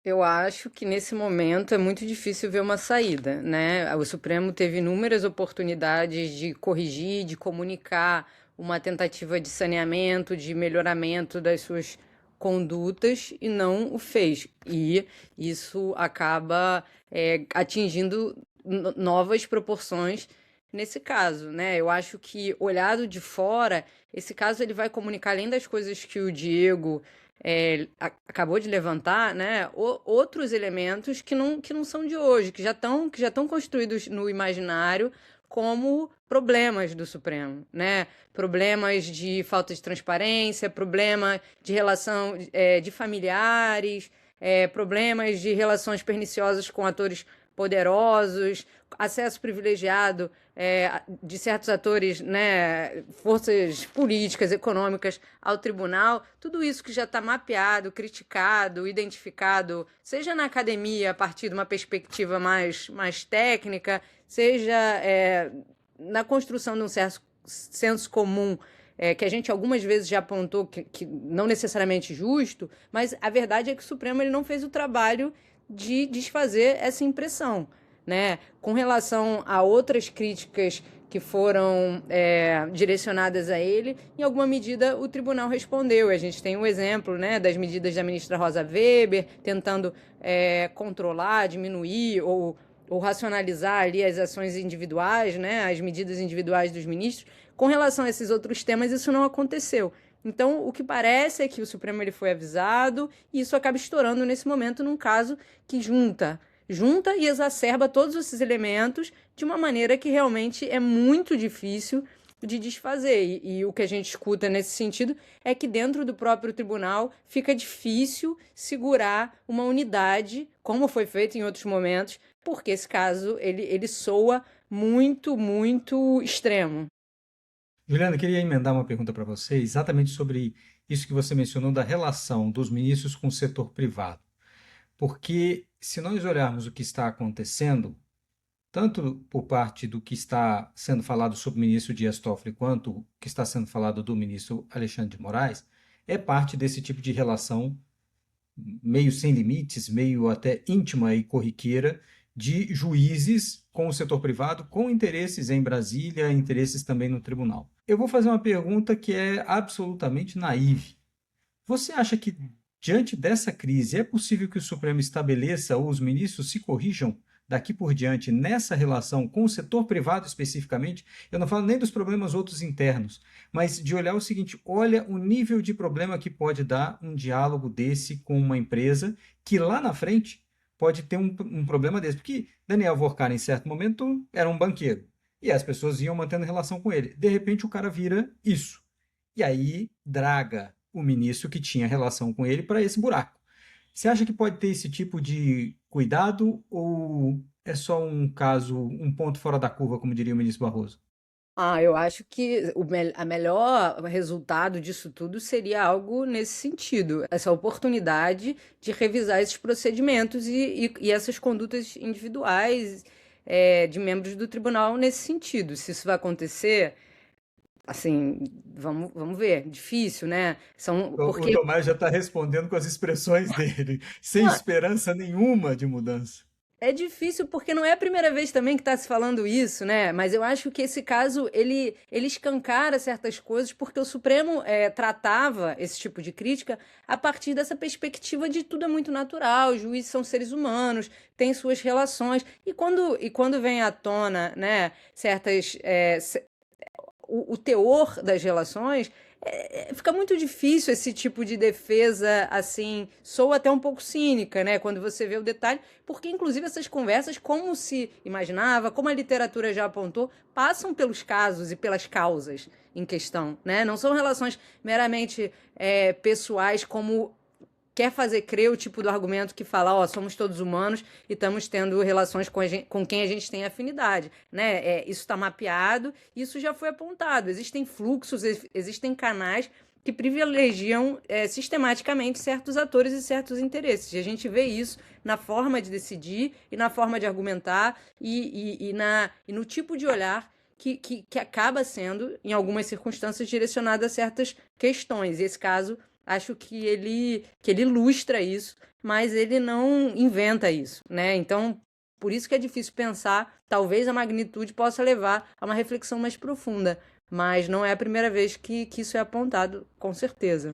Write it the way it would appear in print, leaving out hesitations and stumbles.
Eu acho que nesse momento é muito difícil ver uma saída, né? O Supremo teve inúmeras oportunidades de corrigir, de comunicar uma tentativa de saneamento, de melhoramento das suas condutas e não o fez. E isso acaba atingindo novas proporções nesse caso, né? Eu acho que olhado de fora, esse caso ele vai comunicar além das coisas que o Diego acabou de levantar, né, outros elementos que não são de hoje, que já estão construídos no imaginário como problemas do Supremo, né? Problemas de falta de transparência, problema de relação de familiares, problemas de relações perniciosas com atores poderosos, acesso privilegiado de certos atores, né, forças políticas, econômicas ao tribunal, tudo isso que já está mapeado, criticado, identificado, seja na academia a partir de uma perspectiva mais técnica, seja na construção de um certo senso comum que a gente algumas vezes já apontou que não necessariamente justo, mas a verdade é que o Supremo ele não fez o trabalho de desfazer essa impressão, né? Com relação a outras críticas que foram direcionadas a ele, em alguma medida o tribunal respondeu. A gente tem um exemplo, né, das medidas da ministra Rosa Weber, tentando controlar, diminuir ou racionalizar ali as ações individuais, né, as medidas individuais dos ministros. Com relação a esses outros temas, isso não aconteceu. Então, o que parece é que o Supremo ele foi avisado e isso acaba estourando nesse momento num caso que junta e exacerba todos esses elementos de uma maneira que realmente é muito difícil de desfazer. E o que a gente escuta nesse sentido é que dentro do próprio tribunal fica difícil segurar uma unidade, como foi feito em outros momentos, porque esse caso ele soa muito extremo. Juliana, eu queria emendar uma pergunta para você, exatamente sobre isso que você mencionou da relação dos ministros com o setor privado. Porque se nós olharmos o que está acontecendo, tanto por parte do que está sendo falado sobre o ministro Dias Toffoli, quanto o que está sendo falado do ministro Alexandre de Moraes, é parte desse tipo de relação meio sem limites, meio até íntima e corriqueira, de juízes com o setor privado, com interesses em Brasília, interesses também no tribunal. Eu vou fazer uma pergunta que é absolutamente naive. Você acha que, diante dessa crise, é possível que o Supremo estabeleça ou os ministros se corrijam daqui por diante nessa relação com o setor privado especificamente? Eu não falo nem dos problemas outros internos, mas de olhar o seguinte: olha o nível de problema que pode dar um diálogo desse com uma empresa que lá na frente pode ter um problema desse. Porque Daniel Vorkar, em certo momento, era um banqueiro e as pessoas iam mantendo relação com ele. De repente, o cara vira isso. E aí draga o ministro que tinha relação com ele para esse buraco. Você acha que pode ter esse tipo de cuidado ou é só um caso, um ponto fora da curva, como diria o ministro Barroso? Eu acho que a melhor resultado disso tudo seria algo nesse sentido, essa oportunidade de revisar esses procedimentos e essas condutas individuais de membros do tribunal nesse sentido. Se isso vai acontecer, assim, vamos ver, difícil, né? O Porque Tomás já está respondendo com as expressões dele, sem esperança nenhuma de mudança. é difícil porque não é a primeira vez também que está se falando isso, né? Mas eu acho que esse caso ele escancara certas coisas porque o Supremo tratava esse tipo de crítica a partir dessa perspectiva de tudo é muito natural, os juízes são seres humanos, têm suas relações e quando vem à tona, né, certas o teor das relações, fica muito difícil esse tipo de defesa, assim, soa até um pouco cínica, né? Quando você vê o detalhe, porque inclusive essas conversas, como se imaginava, como a literatura já apontou, passam pelos casos e pelas causas em questão, né? Não são relações meramente pessoais como quer fazer crer o tipo do argumento que fala, ó, somos todos humanos e estamos tendo relações com quem a gente tem afinidade, né? Isso está mapeado, isso já foi apontado. Existem fluxos, existem canais que privilegiam sistematicamente certos atores e certos interesses. E a gente vê isso na forma de decidir e na forma de argumentar e no tipo de olhar que acaba sendo, em algumas circunstâncias, direcionado a certas questões. E esse caso acho que ele ilustra isso, mas ele não inventa isso, né? Então, por isso que é difícil pensar, talvez a magnitude possa levar a uma reflexão mais profunda, mas não é a primeira vez que isso é apontado, com certeza.